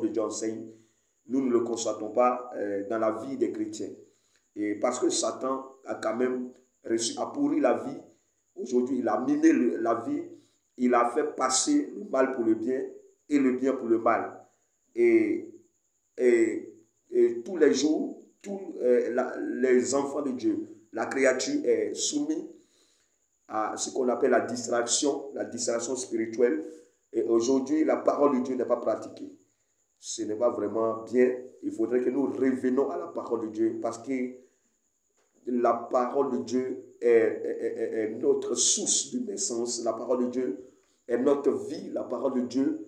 de Dieu enseigne, nous ne le constatons pas dans la vie des chrétiens. Et parce que Satan a quand même reçu, a pourri la vie. Aujourd'hui, il a miné la vie. Il a fait passer le mal pour le bien et le bien pour le mal. Et, et tous les jours, les enfants de Dieu, la créature est soumise à ce qu'on appelle la distraction spirituelle. Et aujourd'hui, la parole de Dieu n'est pas pratiquée. Ce n'est pas vraiment bien. Il faudrait que nous revenons à la parole de Dieu parce que la parole de Dieu est notre source de naissance. La parole de Dieu est notre vie. La parole de Dieu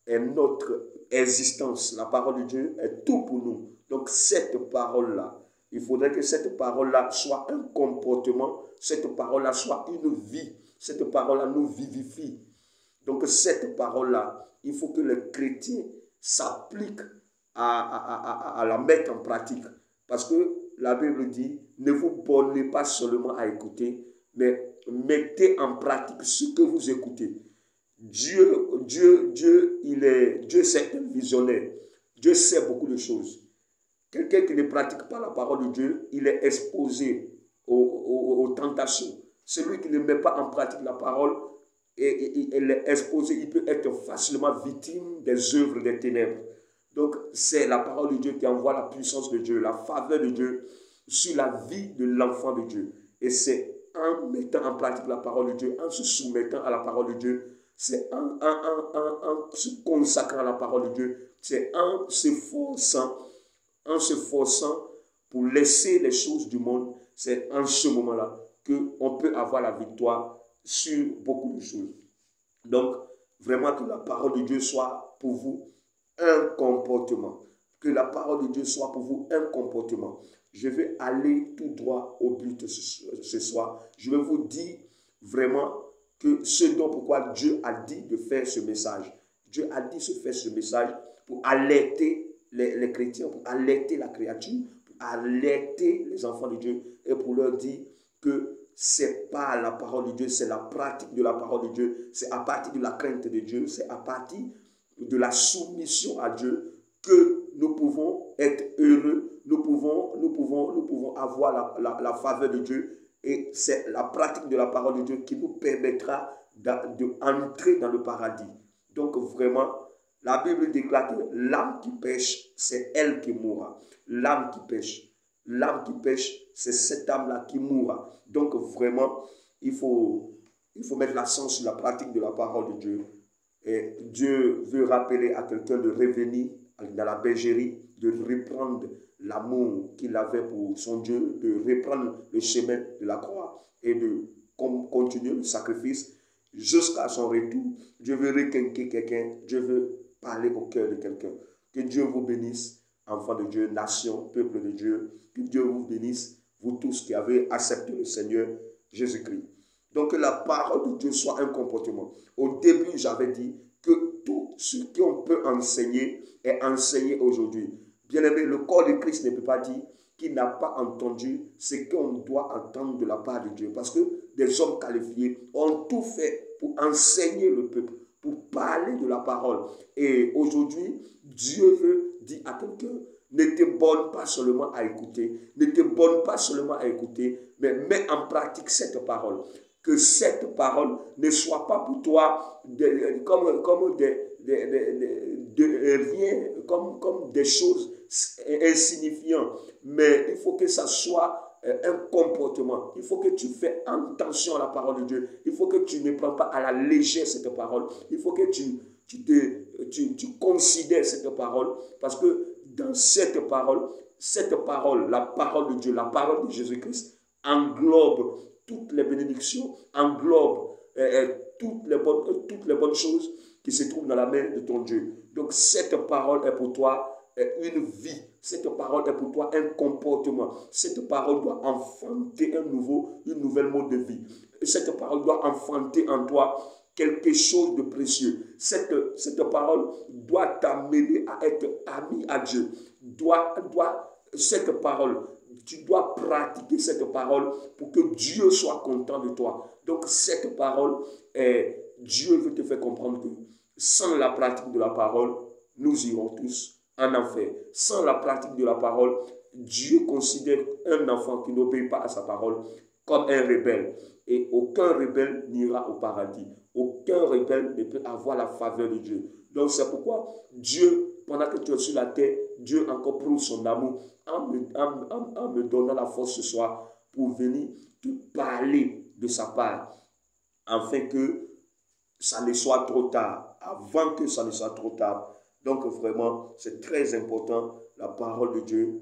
est notre existence. La parole de Dieu est tout pour nous. Donc cette parole-là, il faudrait que cette parole-là soit un comportement, cette parole-là soit une vie, cette parole-là nous vivifie. Donc cette parole-là, il faut que les chrétiens s'appliquent à la mettre en pratique. Parce que la Bible dit, ne vous bornez pas seulement à écouter, mais mettez en pratique ce que vous écoutez. Dieu, c'est un visionnaire. Dieu sait beaucoup de choses. Quelqu'un qui ne pratique pas la parole de Dieu, il est exposé aux tentations. Celui qui ne met pas en pratique la parole, il est exposé, il peut être facilement victime des œuvres des ténèbres. Donc, c'est la parole de Dieu qui envoie la puissance de Dieu, la faveur de Dieu sur la vie de l'enfant de Dieu. Et c'est en mettant en pratique la parole de Dieu, en se soumettant à la parole de Dieu, c'est en se consacrant à la parole de Dieu, c'est en s'efforçant pour laisser les choses du monde, c'est en ce moment-là qu'on peut avoir la victoire sur beaucoup de choses. Donc, vraiment que la parole de Dieu soit pour vous un comportement. Que la parole de Dieu soit pour vous un comportement. Je vais aller tout droit au but ce soir. Je vais vous dire vraiment que ce dont pourquoi Dieu a dit de faire ce message. Dieu a dit de faire ce message pour alerter les chrétiens, pour alerter la créature, pour alerter les enfants de Dieu et pour leur dire que c'est pas la parole de Dieu, c'est la pratique de la parole de Dieu, c'est à partir de la crainte de Dieu, c'est à partir de la soumission à Dieu que nous pouvons être heureux, nous pouvons avoir la faveur de Dieu. Et c'est la pratique de la parole de Dieu qui nous permettra d'entrer dans le paradis. Donc vraiment, la Bible déclare que l'âme qui pêche, c'est elle qui mourra. L'âme qui pêche, c'est cette âme-là qui mourra. Donc vraiment, il faut mettre l'accent sur la pratique de la parole de Dieu. Et Dieu veut rappeler à quelqu'un de revenir dans la bergerie, de reprendre l'amour qu'il avait pour son Dieu, de reprendre le chemin de la croix et de continuer le sacrifice jusqu'à son retour. Dieu veut requinquer quelqu'un, Dieu veut parler au cœur de quelqu'un. Que Dieu vous bénisse, enfants de Dieu, nation, peuple de Dieu. Que Dieu vous bénisse, vous tous qui avez accepté le Seigneur Jésus-Christ. Donc que la parole de Dieu soit un comportement. Au début, j'avais dit que tout ce qu'on peut enseigner est enseigné aujourd'hui. Bien-aimé, le corps de Christ ne peut pas dire qu'il n'a pas entendu ce qu'on doit entendre de la part de Dieu. Parce que des hommes qualifiés ont tout fait pour enseigner le peuple, pour parler de la parole. Et aujourd'hui, Dieu veut dire à quelqu'un, ne te borne pas seulement à écouter, ne te borne pas seulement à écouter, mais mets en pratique cette parole. Que cette parole ne soit pas pour toi comme des choses insignifiantes, mais il faut que ça soit un comportement. Il faut que tu fais attention à la parole de Dieu. Il faut que tu ne prends pas à la légère cette parole. Il faut que tu considères cette parole, parce que dans cette parole, la parole de Dieu, la parole de Jésus-Christ englobe toutes les bénédictions, englobe toutes les bonnes choses qui se trouvent dans la main de ton Dieu. Donc cette parole est pour toi une vie. Cette parole est pour toi un comportement. Cette parole doit enfanter une nouvelle mode de vie. Cette parole doit enfanter en toi quelque chose de précieux. Cette parole doit t'amener à être ami à Dieu. Cette parole, tu dois pratiquer cette parole pour que Dieu soit content de toi. Donc cette parole, Dieu veut te faire comprendre que sans la pratique de la parole, nous irons tous en enfer. Sans la pratique de la parole, Dieu considère un enfant qui n'obéit pas à sa parole comme un rebelle. Et aucun rebelle n'ira au paradis. Aucun rebelle ne peut avoir la faveur de Dieu. Donc c'est pourquoi Dieu, pendant que tu es sur la terre, Dieu encore prouve son amour en me donnant la force ce soir pour venir te parler de sa part, afin que ça ne soit trop tard, avant que ça ne soit trop tard. Donc vraiment, c'est très important, la parole de Dieu,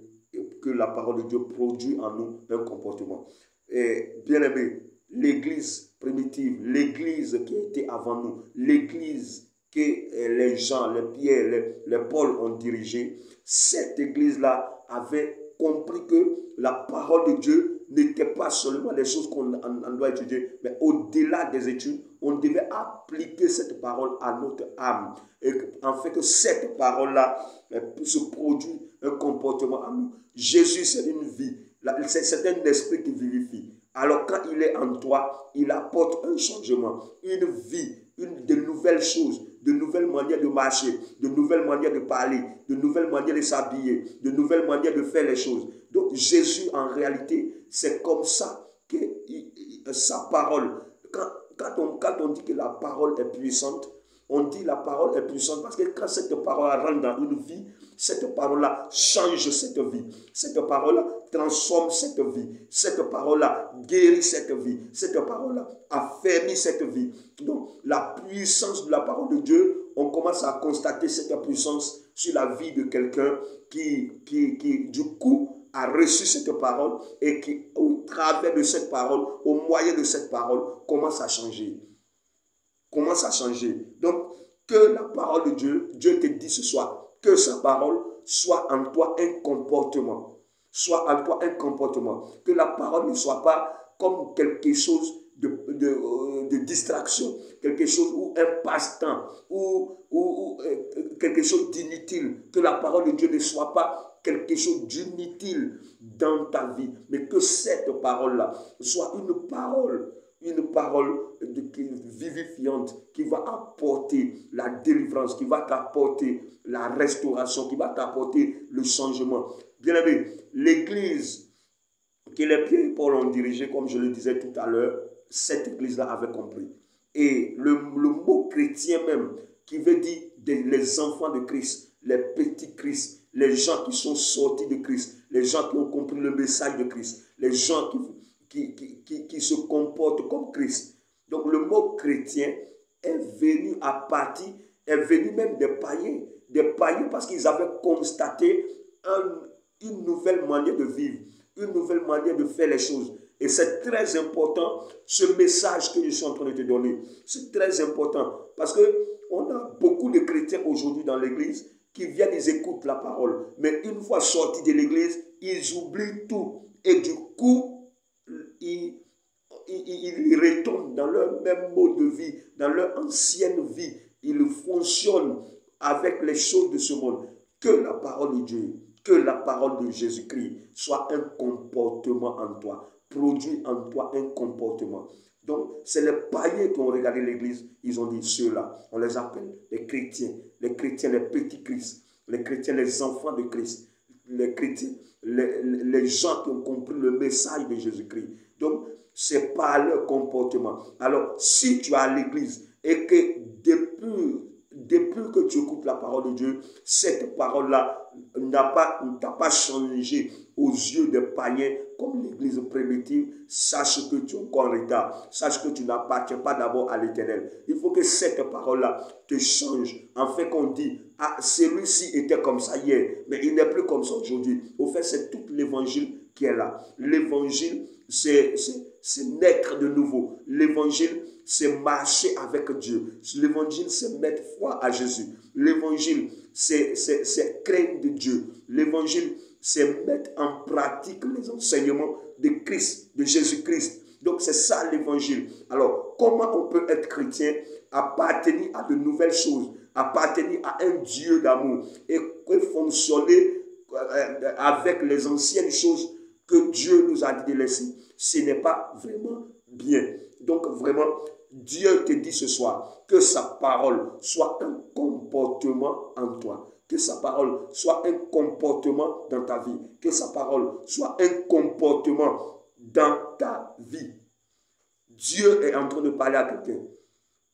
que la parole de Dieu produit en nous un comportement. Et bien aimé, l'église primitive, l'église qui était avant nous, l'église que les gens, les Pierre, les Paul ont dirigée, cette église-là avait compris que la parole de Dieu n'était pas seulement les choses qu'on doit étudier, mais au-delà des études, on devait appliquer cette parole à notre âme. Et en fait que cette parole-là se produit un comportement à nous. Jésus, c'est une vie. C'est un esprit qui vivifie. Alors quand il est en toi, il apporte un changement, une vie, de nouvelles choses, de nouvelles manières de marcher, de nouvelles manières de parler, de nouvelles manières de s'habiller, de nouvelles manières de faire les choses. Donc Jésus, en réalité, c'est comme ça que sa parole, quand on dit que la parole est puissante, on dit la parole est puissante parce que quand cette parole rentre dans une vie, cette parole-là change cette vie. Cette parole-là transforme cette vie. Cette parole-là guérit cette vie. Cette parole-là affermit cette vie. Donc, la puissance de la parole de Dieu, on commence à constater cette puissance sur la vie de quelqu'un qui, du coup, a reçu cette parole et qui, au travers de cette parole, au moyen de cette parole, commence à changer. Commence à changer. Donc, que la parole de Dieu, Dieu te dit ce soir, que sa parole soit en toi un comportement. Soit en toi un comportement. Que la parole ne soit pas comme quelque chose de distraction, quelque chose ou un passe-temps, ou quelque chose d'inutile. Que la parole de Dieu ne soit pas quelque chose d'inutile dans ta vie, mais que cette parole-là soit une parole vivifiante qui va apporter la délivrance, qui va t'apporter la restauration, qui va t'apporter le changement. Bien aimé, l'église que les Pierre et Paul ont dirigée, comme je le disais tout à l'heure, cette église-là avait compris. Et le mot chrétien même, qui veut dire les enfants de Christ, les petits Christ, les gens qui sont sortis de Christ, les gens qui ont compris le message de Christ, les gens qui se comportent comme Christ. Donc le mot chrétien est venu à partir, est venu même des païens parce qu'ils avaient constaté une nouvelle manière de vivre, une nouvelle manière de faire les choses. Et c'est très important, ce message que je suis en train de te donner. C'est très important parce qu'on a beaucoup de chrétiens aujourd'hui dans l'église qui viennent, ils écoutent la parole. Mais une fois sortis de l'église, ils oublient tout. Et du coup, ils retournent dans leur même mode de vie, dans leur ancienne vie. Ils fonctionnent avec les choses de ce monde. Que la parole de Dieu, que la parole de Jésus-Christ soit un comportement en toi, produit en toi un comportement. Donc, c'est les païens qui ont regardé l'église, ils ont dit ceux-là, on les appelle les chrétiens, les petits Christ, les chrétiens, les enfants de Christ, les chrétiens, les gens qui ont compris le message de Jésus-Christ. Donc, c'est par leur comportement. Alors, si tu es à l'église et que depuis que tu écoutes la parole de Dieu, cette parole-là ne t'a pas changé aux yeux des païens comme l'église primitive, sache que tu es encore en retard. Sache que tu n'appartiens pas d'abord à l'Éternel. Il faut que cette parole-là te change. En fait, qu'on dit, ah, celui-ci était comme ça hier, mais il n'est plus comme ça aujourd'hui. Au fait, c'est tout l'évangile qui est là. L'évangile, c'est naître de nouveau. L'évangile, c'est marcher avec Dieu. L'évangile, c'est mettre foi à Jésus. L'évangile, c'est craindre de Dieu. L'évangile, c'est mettre en pratique les enseignements de Christ, de Jésus-Christ. Donc, c'est ça l'évangile. Alors, comment on peut être chrétien, appartenir à de nouvelles choses, appartenir à un Dieu d'amour et fonctionner avec les anciennes choses que Dieu nous a dit de laisser? Ce n'est pas vraiment bien. Donc, vraiment, Dieu te dit ce soir que sa parole soit un comportement en toi. Que sa parole soit un comportement dans ta vie. Que sa parole soit un comportement dans ta vie. Dieu est en train de parler à quelqu'un.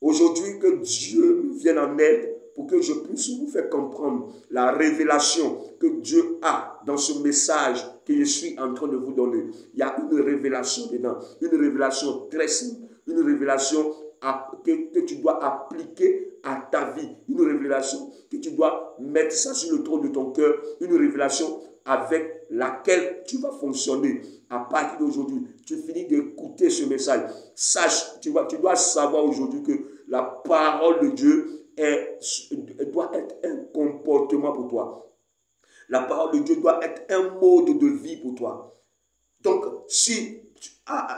Aujourd'hui, que Dieu me vienne en aide pour que je puisse vous faire comprendre la révélation que Dieu a dans ce message que je suis en train de vous donner. Il y a une révélation dedans, une révélation très simple, une révélation que tu dois appliquer à ta vie, une révélation que tu dois mettre ça sur le trône de ton cœur, une révélation avec laquelle tu vas fonctionner. À partir d'aujourd'hui, tu finis d'écouter ce message. Sache, tu dois savoir aujourd'hui que la parole de Dieu doit être un comportement pour toi. La parole de Dieu doit être un mode de vie pour toi. Donc, si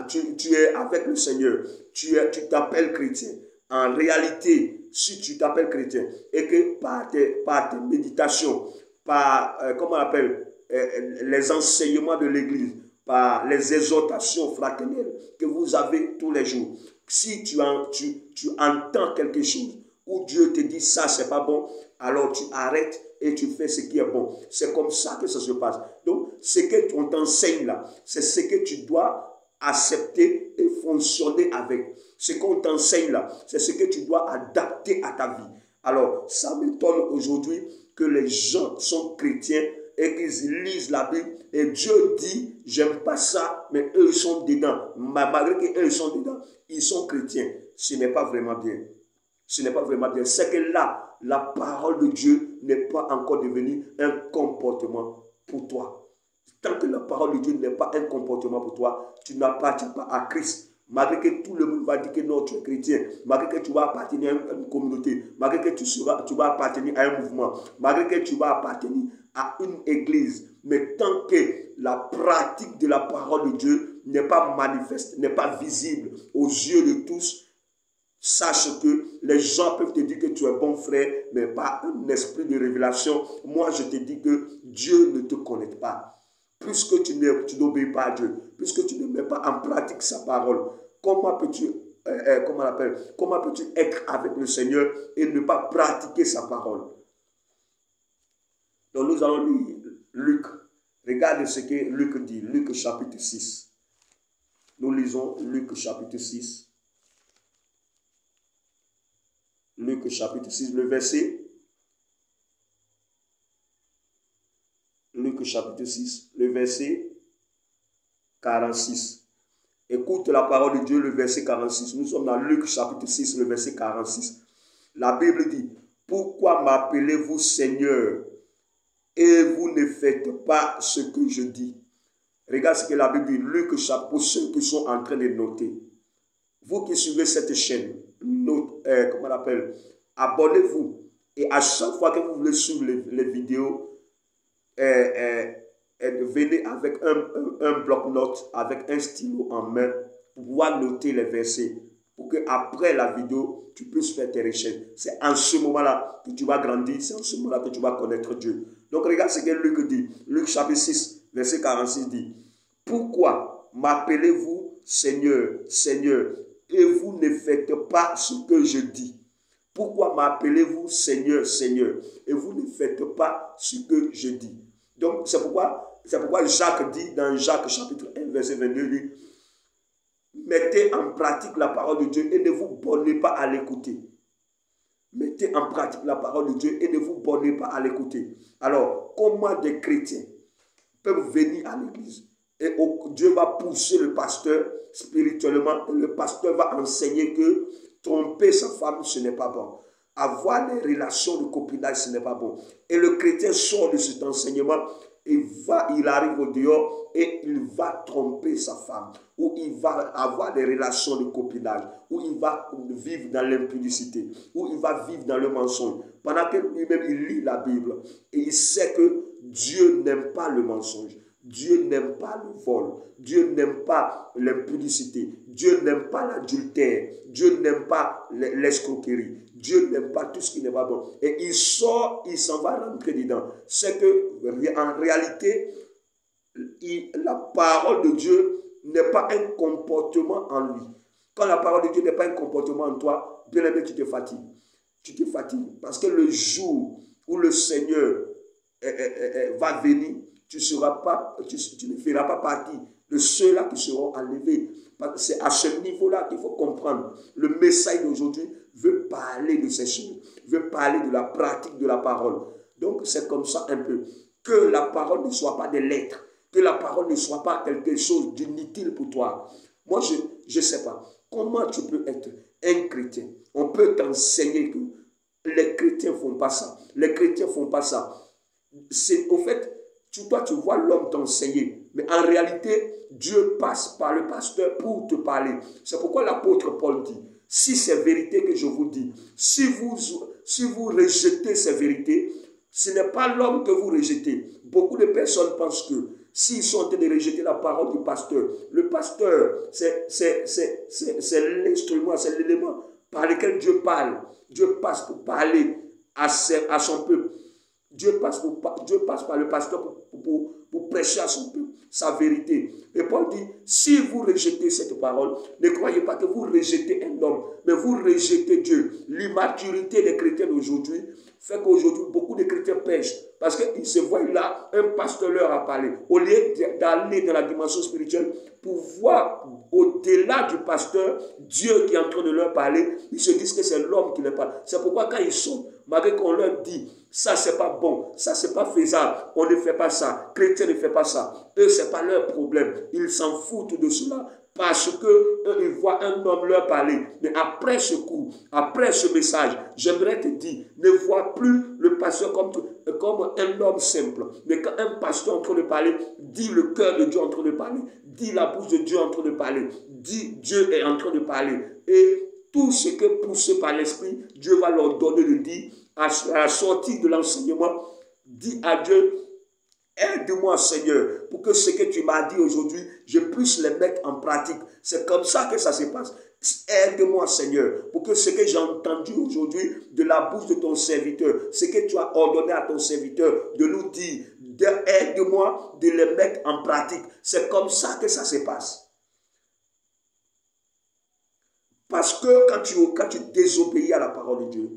tu es avec le Seigneur, tu t'appelles chrétien. En réalité, si tu t'appelles chrétien et que par tes méditations, par, comment on appelle, les enseignements de l'Église, par les exhortations fraternelles que vous avez tous les jours, si tu entends quelque chose où Dieu te dit ça, c'est pas bon, alors tu arrêtes et tu fais ce qui est bon. C'est comme ça que ça se passe. Donc, ce qu'on t'enseigne là, c'est ce que tu dois accepter et fonctionner avec. Ce qu'on t'enseigne là, c'est ce que tu dois adapter à ta vie. Alors, ça m'étonne aujourd'hui que les gens sont chrétiens et qu'ils lisent la Bible et Dieu dit, j'aime pas ça, mais eux ils sont dedans. Malgré qu'eux ils sont dedans, ils sont chrétiens. Ce n'est pas vraiment bien. Ce n'est pas vraiment bien. C'est que là, la parole de Dieu n'est pas encore devenue un comportement pour toi. Tant que la parole de Dieu n'est pas un comportement pour toi, tu n'appartiens pas à Christ. Malgré que tout le monde va dire que non, tu es chrétien, malgré que tu vas appartenir à une communauté, malgré que tu vas appartenir à un mouvement, malgré que tu vas appartenir à une église, mais tant que la pratique de la parole de Dieu n'est pas manifeste, n'est pas visible aux yeux de tous, sache que les gens peuvent te dire que tu es bon frère, mais pas un esprit de révélation. Moi, je te dis que Dieu ne te connaît pas. Puisque tu n'obéis pas à Dieu, puisque tu ne mets pas en pratique sa parole, comment peux-tu être avec le Seigneur et ne pas pratiquer sa parole? Donc nous allons lire Luc. Regarde ce que Luc dit. Luc chapitre 6. Nous lisons Luc chapitre 6. Luc chapitre 6, le verset. Luc chapitre 6, le verset 46. Écoute la parole de Dieu, le verset 46. Nous sommes dans Luc chapitre 6, le verset 46. La Bible dit, « Pourquoi m'appelez-vous Seigneur et vous ne faites pas ce que je dis ?» Regarde ce que la Bible dit, Luc chapitre, pour ceux qui sont en train de noter. Vous qui suivez cette chaîne, comment on appelle, abonnez-vous. Et à chaque fois que vous voulez suivre les vidéos, venez avec un bloc-notes, avec un stylo en main, pour pouvoir noter les versets, pour qu'après la vidéo, tu puisses faire tes recherches. C'est en ce moment-là que tu vas grandir, c'est en ce moment-là que tu vas connaître Dieu. Donc regarde ce que Luc dit. Luc chapitre 6, verset 46 dit, « Pourquoi m'appelez-vous Seigneur, Seigneur, et vous ne faites pas ce que je dis? Pourquoi m'appelez-vous Seigneur, Seigneur, et vous ne faites pas ce que je dis? » Donc, c'est pourquoi Jacques dit dans Jacques chapitre 1, verset 22, dit, mettez en pratique la parole de Dieu et ne vous bornez pas à l'écouter. Mettez en pratique la parole de Dieu et ne vous bornez pas à l'écouter. Alors, comment des chrétiens peuvent venir à l'église et Dieu va pousser le pasteur spirituellement et le pasteur va enseigner que tromper sa femme, ce n'est pas bon. Avoir des relations de copinage, ce n'est pas bon. Et le chrétien sort de cet enseignement, il arrive au dehors et il va tromper sa femme, ou il va avoir des relations de copinage, ou il va vivre dans l'impudicité, ou il va vivre dans le mensonge. Pendant que lui-même, il lit la Bible et il sait que Dieu n'aime pas le mensonge. Dieu n'aime pas le vol, Dieu n'aime pas l'impudicité, Dieu n'aime pas l'adultère, Dieu n'aime pas l'escroquerie, Dieu n'aime pas tout ce qui n'est pas bon. Et il sort, il s'en va rentrer dedans. C'est que en réalité, la parole de Dieu n'est pas un comportement en lui. Quand la parole de Dieu n'est pas un comportement en toi, bien aimé, tu te fatigues. Tu te fatigues. Parce que le jour où le Seigneur va venir, tu ne feras pas partie de ceux-là qui seront enlevés. C'est à ce niveau-là qu'il faut comprendre. Le message d'aujourd'hui veut parler de ces choses, veut parler de la pratique de la parole. Donc c'est comme ça un peu. Que la parole ne soit pas des lettres, que la parole ne soit pas quelque chose d'inutile pour toi. Moi, je ne sais pas. Comment tu peux être un chrétien? On peut t'enseigner que les chrétiens ne font pas ça. Les chrétiens ne font pas ça. Au fait, toi, tu vois l'homme t'enseigner. Mais en réalité, Dieu passe par le pasteur pour te parler. C'est pourquoi l'apôtre Paul dit, si c'est vérité que je vous dis, si vous rejetez ces vérités, ce n'est pas l'homme que vous rejetez. Beaucoup de personnes pensent que s'ils sont en train de rejeter la parole du pasteur, le pasteur, c'est l'instrument, c'est l'élément par lequel Dieu parle. Dieu passe pour parler à son peuple. Dieu passe par le pasteur pour prêcher à son peuple sa vérité. Et Paul dit, si vous rejetez cette parole, ne croyez pas que vous rejetez un homme, mais vous rejetez Dieu. L'immaturité des chrétiens d'aujourd'hui fait qu'aujourd'hui, beaucoup de chrétiens pêchent. Parce qu'ils se voient là, un pasteur leur a parlé. Au lieu d'aller dans la dimension spirituelle, pour voir au-delà du pasteur, Dieu qui est en train de leur parler, ils se disent que c'est l'homme qui les parle. C'est pourquoi quand ils sont, malgré qu'on leur dit, ça c'est pas bon, ça c'est pas faisable, on ne fait pas ça, chrétien ne fait pas ça. Eux, c'est pas leur problème. Ils s'en foutent de cela. Parce qu'ils voient un homme leur parler. Mais après ce coup, après ce message, j'aimerais te dire, ne vois plus le pasteur comme un homme simple. Mais quand un pasteur est en train de parler, dis le cœur de Dieu en train de parler, dis la bouche de Dieu en train de parler, dis Dieu est en train de parler. Et tout ce que poussé par l'Esprit, Dieu va leur donner de dire à la sortie de l'enseignement. Dis à Dieu, aide-moi Seigneur, pour que ce que tu m'as dit aujourd'hui, je puisse le mettre en pratique. C'est comme ça que ça se passe. Aide-moi Seigneur, pour que ce que j'ai entendu aujourd'hui de la bouche de ton serviteur, ce que tu as ordonné à ton serviteur de nous dire, aide-moi de le mettre en pratique. C'est comme ça que ça se passe. Parce que quand tu désobéis à la parole de Dieu,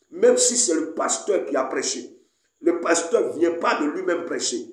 même si c'est le pasteur qui a prêché, le pasteur ne vient pas de lui-même prêcher.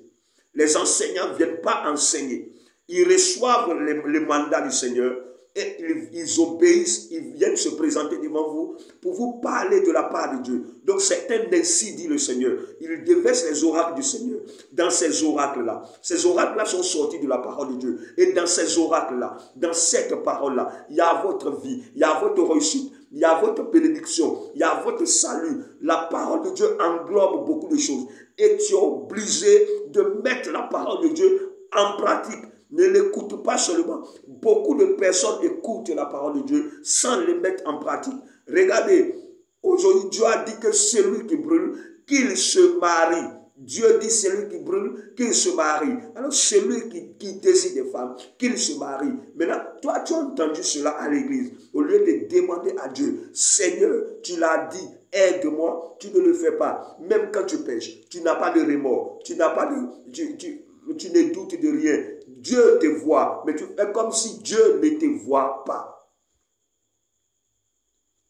Les enseignants ne viennent pas enseigner. Ils reçoivent le mandat du Seigneur et ils obéissent. Ils viennent se présenter devant vous pour vous parler de la part de Dieu. Donc c'est ainsi dit le Seigneur. Il déverse les oracles du Seigneur. Dans ces oracles-là sont sortis de la parole de Dieu. Et dans ces oracles-là, dans cette parole-là, il y a votre vie, il y a votre réussite. Il y a votre bénédiction, il y a votre salut. La parole de Dieu englobe beaucoup de choses. Et tu es obligé de mettre la parole de Dieu en pratique. Ne l'écoute pas seulement. Beaucoup de personnes écoutent la parole de Dieu sans les mettre en pratique. Regardez, aujourd'hui Dieu a dit que celui qui brûle, qu'il se marie. Dieu dit celui qui brûle, qu'il se marie. Alors celui qui désire des femmes, qu'il se marie. Maintenant, toi tu as entendu cela à l'église. Au lieu de demander à Dieu, Seigneur, tu l'as dit, aide-moi, tu ne le fais pas. Même quand tu pêches, tu n'as pas de remords, tu ne doutes de rien. Dieu te voit, mais tu fais comme si Dieu ne te voit pas.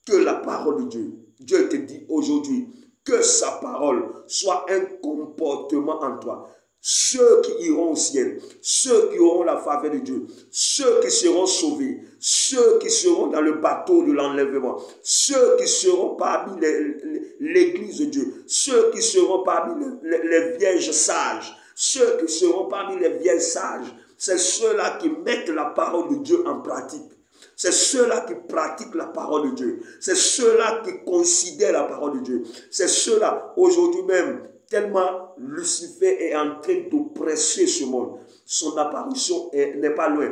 Que la parole de Dieu, Dieu te dit aujourd'hui, que sa parole soit un comportement en toi. Ceux qui iront au ciel, ceux qui auront la faveur de Dieu, ceux qui seront sauvés, ceux qui seront dans le bateau de l'enlèvement, ceux qui seront parmi l'église de Dieu, ceux qui seront parmi les vierges sages, ceux qui seront parmi les vierges sages, c'est ceux-là qui mettent la parole de Dieu en pratique. C'est ceux-là qui pratiquent la parole de Dieu. C'est ceux-là qui considèrent la parole de Dieu. C'est ceux-là, aujourd'hui même, tellement Lucifer est en train d'oppresser ce monde. Son apparition n'est pas loin.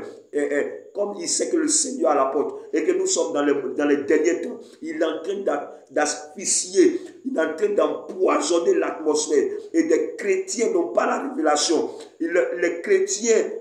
Comme il sait que le Seigneur est à la porte et que nous sommes dans les derniers temps, il est en train d'asphyxier, il est en train d'empoisonner l'atmosphère. Et des chrétiens n'ont pas la révélation. Les chrétiens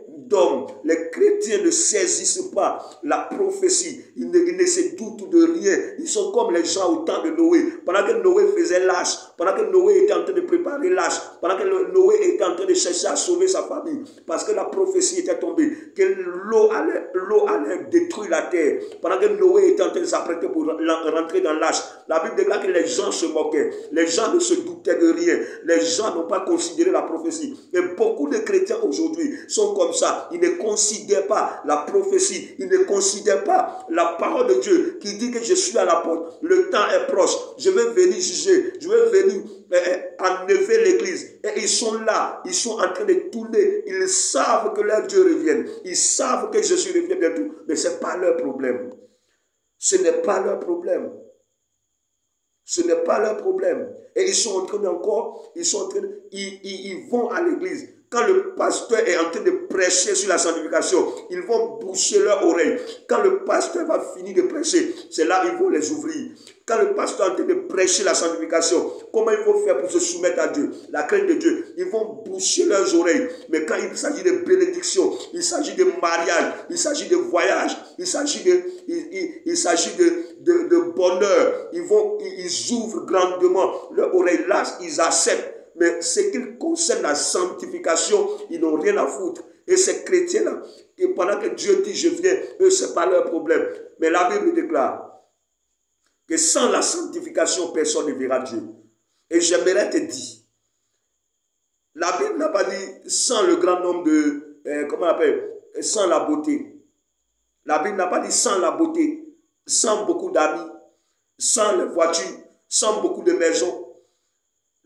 les chrétiens ne saisissent pas la prophétie. Ils ne se doutent de rien. Ils sont comme les gens au temps de Noé. Pendant que Noé faisait l'arche, pendant que Noé était en train de préparer l'arche, pendant que Noé était en train de chercher à sauver sa famille, parce que la prophétie était tombée, que l'eau allait détruire la terre, pendant que Noé était en train de s'apprêter pour rentrer dans l'arche, la Bible déclare que les gens se moquaient, les gens ne se doutaient de rien, les gens n'ont pas considéré la prophétie. Et beaucoup de chrétiens aujourd'hui sont comme ça, ils ne considèrent pas la prophétie, ils ne considèrent pas la parole de Dieu qui dit que je suis à la porte, le temps est proche, je vais venir juger, je vais venir enlever l'église. Et ils sont là, ils sont en train de tourner, ils savent que leur Dieu revienne, ils savent que Jésus revient bientôt, mais ce n'est pas leur problème. Ce n'est pas leur problème. Ce n'est pas leur problème. Et ils sont en train encore, ils vont à l'église. Quand le pasteur est en train de prêcher sur la sanctification, ils vont boucher leurs oreilles. Quand le pasteur va finir de prêcher, c'est là qu'ils vont les ouvrir. Quand le pasteur est en train de prêcher la sanctification, comment ils vont faire pour se soumettre à Dieu, la crainte de Dieu? Ils vont boucher leurs oreilles. Mais quand il s'agit de bénédiction, il s'agit de mariage, il s'agit de voyage, il s'agit de bonheur, ils ouvrent grandement leurs oreilles. Là, ils acceptent. Mais ce qui concerne la sanctification, ils n'ont rien à foutre. Et ces chrétiens-là, et pendant que Dieu dit je viens, eux, ce n'est pas leur problème. Mais la Bible déclare que sans la sanctification, personne ne verra Dieu. Et j'aimerais te dire, la Bible n'a pas dit sans le grand nombre de, comment on appelle, sans la beauté. La Bible n'a pas dit sans la beauté, sans beaucoup d'amis, sans les voitures, sans beaucoup de maisons.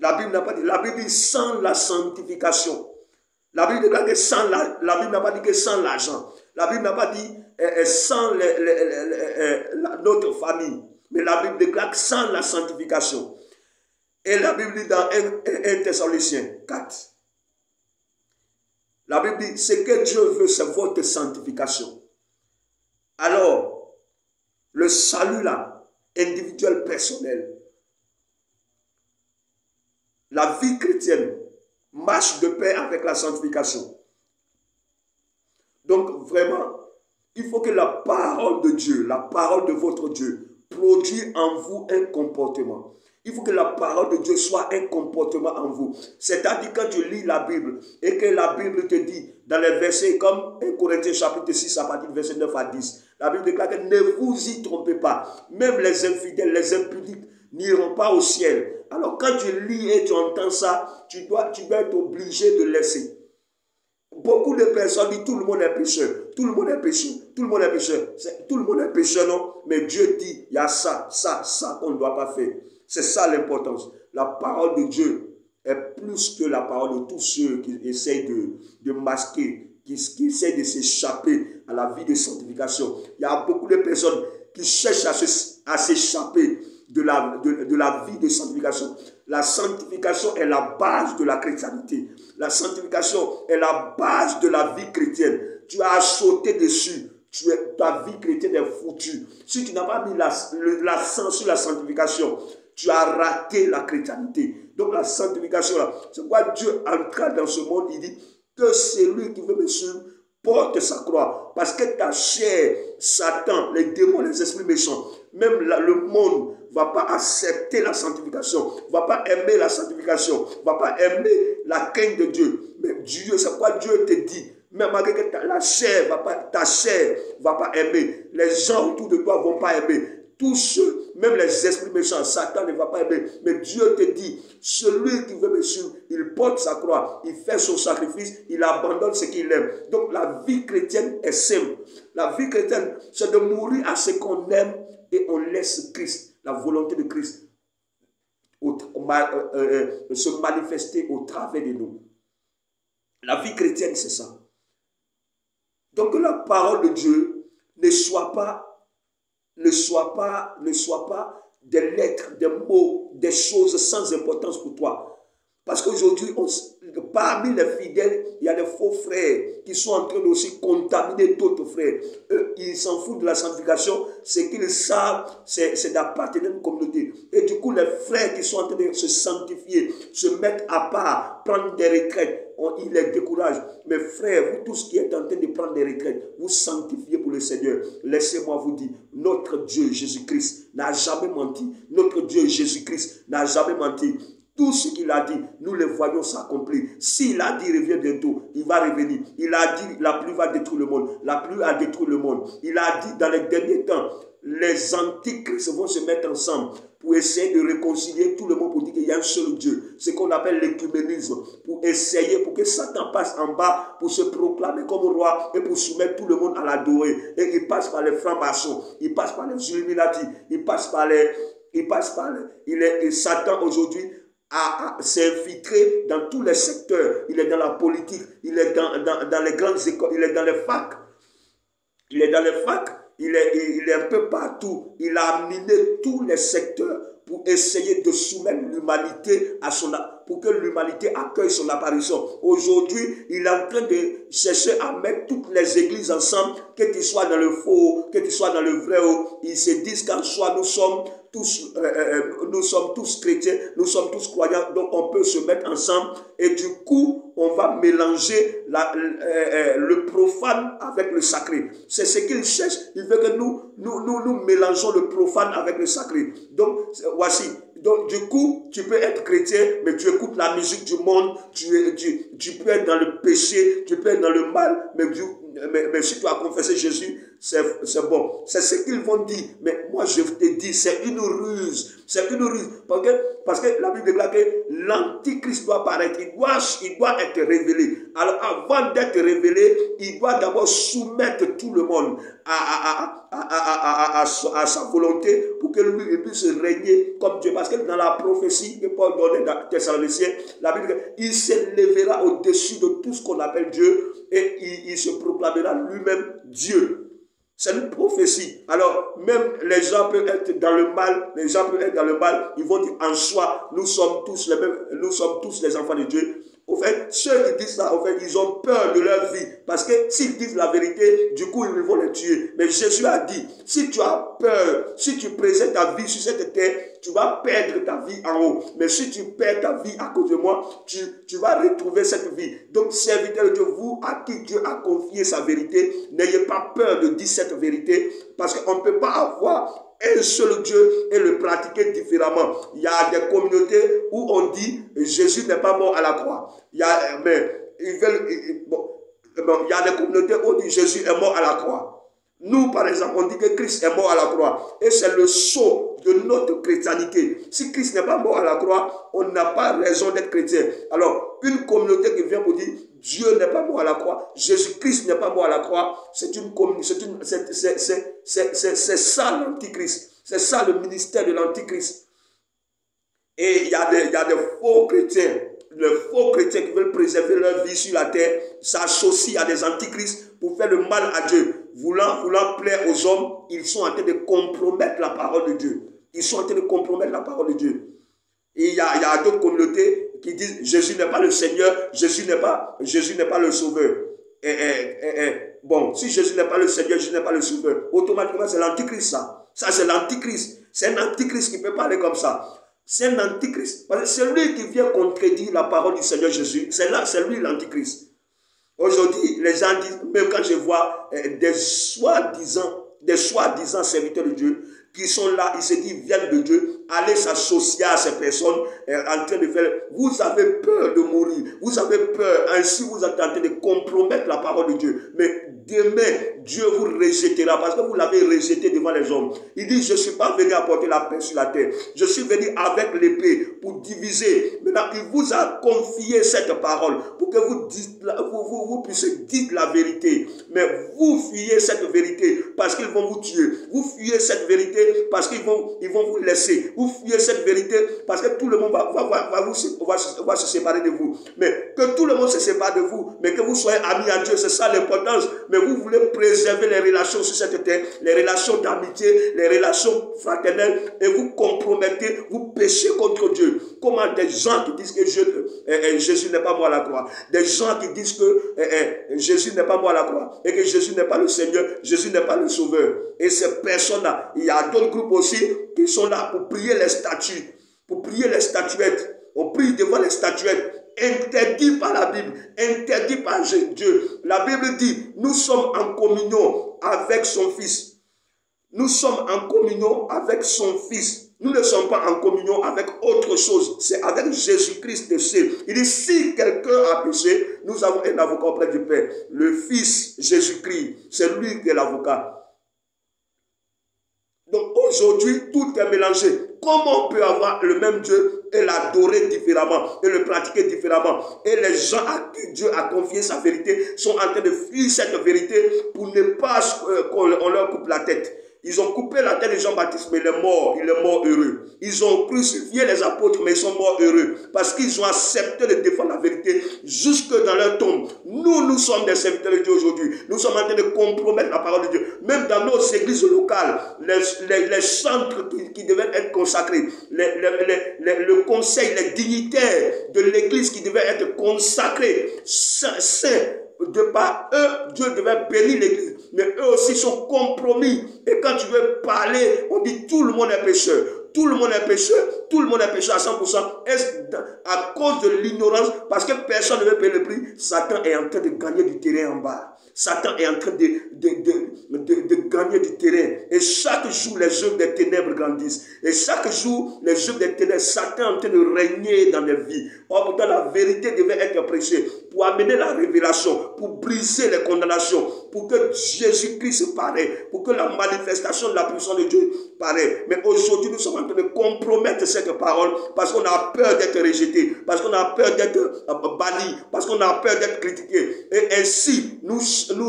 La Bible n'a pas dit, la Bible dit sans la sanctification. La Bible déclare que sans la Bible n'a pas dit que sans l'argent. La Bible n'a pas dit sans notre famille. Mais la Bible déclare que sans la sanctification. Et la Bible dit dans 1 Thessaloniciens 4. La Bible dit, ce que Dieu veut, c'est votre sanctification. Alors, le salut là, individuel, personnel, la vie chrétienne marche de pair avec la sanctification. Donc vraiment, il faut que la parole de Dieu, la parole de votre Dieu, produise en vous un comportement. Il faut que la parole de Dieu soit un comportement en vous. C'est-à-dire quand tu lis la Bible et que la Bible te dit dans les versets comme 1 Corinthiens chapitre 6 à partir du verset 9 à 10, la Bible déclare que ne vous y trompez pas. Même les infidèles, les impudiques n'iront pas au ciel. Alors quand tu lis et tu entends ça, tu dois être obligé de laisser. Beaucoup de personnes disent tout le monde est pécheur, tout le monde est pécheur, tout le monde est pécheur. Tout le monde est pécheur, non? Mais Dieu dit, il y a ça qu'on ne doit pas faire. C'est ça l'importance. La parole de Dieu est plus que la parole de tous ceux qui essayent de masquer, qui essayent de s'échapper à la vie de sanctification. Il y a beaucoup de personnes qui cherchent à s'échapper de la vie de sanctification. La sanctification est la base de la chrétienté. La sanctification est la base de la vie chrétienne. Tu as sauté dessus. Ta vie chrétienne est foutue. Si tu n'as pas mis l'accent sur la sanctification, tu as raté la chrétienté. Donc la sanctification, c'est pourquoi Dieu entra dans ce monde, il dit que celui qui veut me suivre porte sa croix. Parce que ta chair, Satan, les démons, les esprits méchants, même le monde ne va pas accepter la sanctification, ne va pas aimer la sanctification, ne va pas aimer la crainte de Dieu. Mais Dieu, c'est pourquoi Dieu te dit, même malgré que ta chair ne va pas aimer, les gens autour de toi ne vont pas aimer. Tous ceux, même les esprits méchants, Satan ne va pas aimer. Mais Dieu te dit, celui qui veut me suivre, il porte sa croix, il fait son sacrifice, il abandonne ce qu'il aime. Donc la vie chrétienne est simple. La vie chrétienne, c'est de mourir à ce qu'on aime et on laisse Christ, la volonté de Christ, se manifester au travers de nous. La vie chrétienne, c'est ça. Donc que la parole de Dieu ne soit pas des lettres, des mots, des choses sans importance pour toi. Parce qu'aujourd'hui, parmi les fidèles, il y a des faux frères qui sont en train aussi contaminer d'autres frères. Eux, ils s'en foutent de la sanctification. Ce qu'ils savent, c'est d'appartenir à une communauté. Et du coup, les frères qui sont en train de se sanctifier, se mettre à part, prendre des retraites, il les décourage. Mais frères, vous tous qui êtes en train de prendre des retraites, vous sanctifiez pour le Seigneur. Laissez-moi vous dire, notre Dieu Jésus-Christ n'a jamais menti. Notre Dieu Jésus-Christ n'a jamais menti. Tout ce qu'il a dit, nous le voyons s'accomplir. S'il a dit, il revient bientôt, il va revenir. Il a dit, la pluie va détruire le monde. La pluie a détruit le monde. Il a dit, dans les derniers temps, les antichrists vont se mettre ensemble pour essayer de réconcilier tout le monde, pour dire qu'il y a un seul Dieu. Ce qu'on appelle l'écuménisme. Pour essayer, pour que Satan passe en bas, pour se proclamer comme roi et pour soumettre tout le monde à l'adorer. Et il passe par les francs-maçons, il passe par les Illuminati, il passe par les... Et Satan aujourd'hui s'est infiltré dans tous les secteurs. Il est dans la politique, il est dans les grandes écoles, il est dans les facs. Il est dans les facs, il est un peu partout. Il a miné tous les secteurs pour essayer de soumettre l'humanité à pour que l'humanité accueille son apparition. Aujourd'hui, il est en train de chercher à mettre toutes les églises ensemble, que tu sois dans le faux, que tu sois dans le vrai. Ils se disent qu'en soi, nous sommes tous chrétiens, nous sommes tous croyants, donc on peut se mettre ensemble et du coup, on va mélanger le profane avec le sacré. C'est ce qu'il cherche. Il veut que nous mélangeons le profane avec le sacré. Donc, voici. Donc, du coup, tu peux être chrétien, mais tu écoutes la musique du monde, tu peux être dans le péché, tu peux être dans le mal, mais si tu as confessé Jésus, c'est bon. C'est ce qu'ils vont dire. Mais moi, je te dis, c'est une ruse. C'est une ruse. Parce que la Bible déclare que l'antichrist doit apparaître. Il doit être révélé. Alors, avant d'être révélé, il doit d'abord soumettre tout le monde à sa volonté pour que lui puisse régner comme Dieu. Parce que dans la prophétie que Paul donnait dans Thessaloniciens, la Bible dit qu'il s'élèvera au-dessus de tout ce qu'on appelle Dieu et il se proclamera lui-même Dieu. C'est une prophétie. Alors, même les gens peuvent être dans le mal, ils vont dire en soi, nous sommes tous les enfants de Dieu. Au fait, ceux qui disent ça, ils ont peur de leur vie. Parce que s'ils disent la vérité, du coup, ils vont les tuer. Mais Jésus a dit, si tu as peur, si tu présentes ta vie sur cette terre, tu vas perdre ta vie en haut. Mais si tu perds ta vie à cause de moi, tu vas retrouver cette vie. Donc, serviteurs de Dieu, vous à qui Dieu a confié sa vérité, n'ayez pas peur de dire cette vérité. Parce qu'on ne peut pas avoir un seul Dieu et le pratiquer différemment. Il y a des communautés où on dit Jésus n'est pas mort à la croix. Il y a des communautés où on dit Jésus est mort à la croix. Nous, par exemple, on dit que Christ est mort à la croix. Et c'est le sceau de notre chrétienté. Si Christ n'est pas mort à la croix, on n'a pas raison d'être chrétien. Alors, une communauté qui vient pour dire Dieu n'est pas mort à la croix, Jésus-Christ n'est pas mort à la croix, c'est ça l'antichrist. C'est ça le ministère de l'antichrist. Et il y a des faux chrétiens. Les faux chrétiens qui veulent préserver leur vie sur la terre s'associent à des antichrists pour faire le mal à Dieu. Voulant plaire aux hommes, ils sont en train de compromettre la parole de Dieu. Ils sont en train de compromettre la parole de Dieu. Et il y a d'autres communautés qui disent Jésus n'est pas le Seigneur, Jésus n'est pas le Sauveur. Bon, si Jésus n'est pas le Seigneur, Jésus n'est pas le Sauveur, automatiquement c'est l'antichrist ça. Ça c'est l'antichrist. C'est un antichrist qui peut parler comme ça. C'est un antichrist. Parce que c'est lui qui vient contredire la parole du Seigneur Jésus. C'est lui l'antichrist. Aujourd'hui, les gens disent, même quand je vois des soi-disant serviteurs de Dieu, qui sont là, ils se disent, viennent de Dieu, allez s'associer à ces personnes en train de faire, vous avez peur de mourir, vous avez peur, ainsi vous êtes en train de compromettre la parole de Dieu. Mais demain, Dieu vous rejettera parce que vous l'avez rejeté devant les hommes. Il dit, je ne suis pas venu apporter la paix sur la terre. Je suis venu avec l'épée pour diviser. Maintenant, il vous a confié cette parole pour que vous puissiez dire la vérité. Mais vous fuyez cette vérité parce qu'ils vont vous tuer. Vous fuyez cette vérité parce qu'ils vont vous laisser. Vous fuyez cette vérité parce que tout le monde va se séparer de vous. Mais que tout le monde se sépare de vous, mais que vous soyez amis à Dieu, c'est ça l'importance. Mais vous voulez préserver les relations sur cette terre, les relations d'amitié, les relations fraternelles, et vous compromettez, vous péchez contre Dieu. Comment des gens qui disent que Jésus n'est pas mort à la croix, des gens qui disent que Jésus n'est pas mort à la croix, et que Jésus n'est pas le Seigneur, Jésus n'est pas le Sauveur. Et ces personnes-là, il y a d'autres groupes aussi qui sont là pour prier les statues, pour prier les statuettes. On prie devant les statuettes. Interdit par la Bible, interdit par Dieu. La Bible dit, nous sommes en communion avec son Fils. Nous sommes en communion avec son Fils. Nous ne sommes pas en communion avec autre chose. C'est avec Jésus-Christ le seul. Il dit, si quelqu'un a péché, nous avons un avocat auprès du Père. Le Fils Jésus-Christ, c'est lui qui est l'avocat. Donc aujourd'hui, tout est mélangé. Comment on peut avoir le même Dieu et l'adorer différemment et le pratiquer différemment? Et les gens à qui Dieu a confié sa vérité sont en train de fuir cette vérité pour ne pas qu'on leur coupe la tête. Ils ont coupé la tête de Jean-Baptiste, mais il est mort heureux. Ils ont crucifié les apôtres, mais ils sont morts heureux. Parce qu'ils ont accepté de défendre la vérité jusque dans leur tombe. Nous sommes des serviteurs de Dieu aujourd'hui. Nous sommes en train de compromettre la parole de Dieu. Même dans nos églises locales, les centres qui devaient être consacrés, le conseil, les dignitaires de l'église qui devaient être consacrés, saints, de par eux, Dieu devait bénir l'église. Mais eux aussi sont compromis. Et quand tu veux parler, on dit tout le monde est pécheur. Tout le monde est pécheur. Tout le monde est pécheur à 100%. Est-ce à cause de l'ignorance, parce que personne ne veut payer le prix, Satan est en train de gagner du terrain en bas. Satan est en train de gagner du terrain. Et chaque jour, les œuvres des ténèbres grandissent. Et chaque jour, les œuvres des ténèbres, Satan est en train de régner dans les vies. Or, pourtant, la vérité devait être prêchée pour amener la révélation, pour briser les condamnations, pour que Jésus-Christ paraît, pour que la manifestation de la puissance de Dieu paraît. Mais aujourd'hui, nous sommes en train de compromettre cette parole parce qu'on a peur d'être rejeté, parce qu'on a peur d'être banni, parce qu'on a peur d'être critiqué. Et ainsi, nous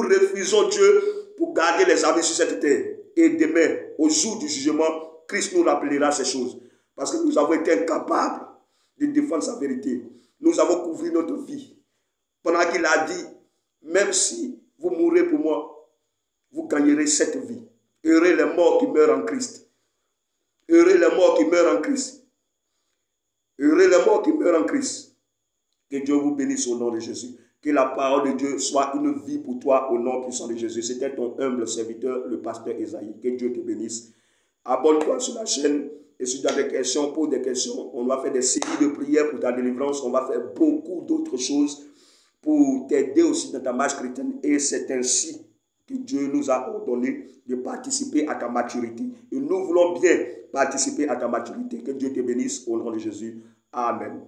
refusons Dieu pour garder les amis sur cette terre. Et demain, au jour du jugement, Christ nous rappellera ces choses. Parce que nous avons été incapables de défendre sa vérité. Nous avons couvert notre vie. Pendant qu'il a dit, même si vous mourrez pour moi, vous gagnerez cette vie. Heureux les morts qui meurent en Christ. Heureux les morts qui meurent en Christ. Heureux les morts qui meurent en Christ. Que Dieu vous bénisse au nom de Jésus. Que la parole de Dieu soit une vie pour toi au nom puissant de Jésus. C'était ton humble serviteur, le pasteur Esaïe. Que Dieu te bénisse. Abonne-toi sur la chaîne. Et si tu as des questions, pose des questions. On va faire des séries de prières pour ta délivrance. On va faire beaucoup d'autres choses pour t'aider aussi dans ta marche chrétienne. Et c'est ainsi que Dieu nous a ordonné de participer à ta maturité. Et nous voulons bien participer à ta maturité. Que Dieu te bénisse au nom de Jésus. Amen.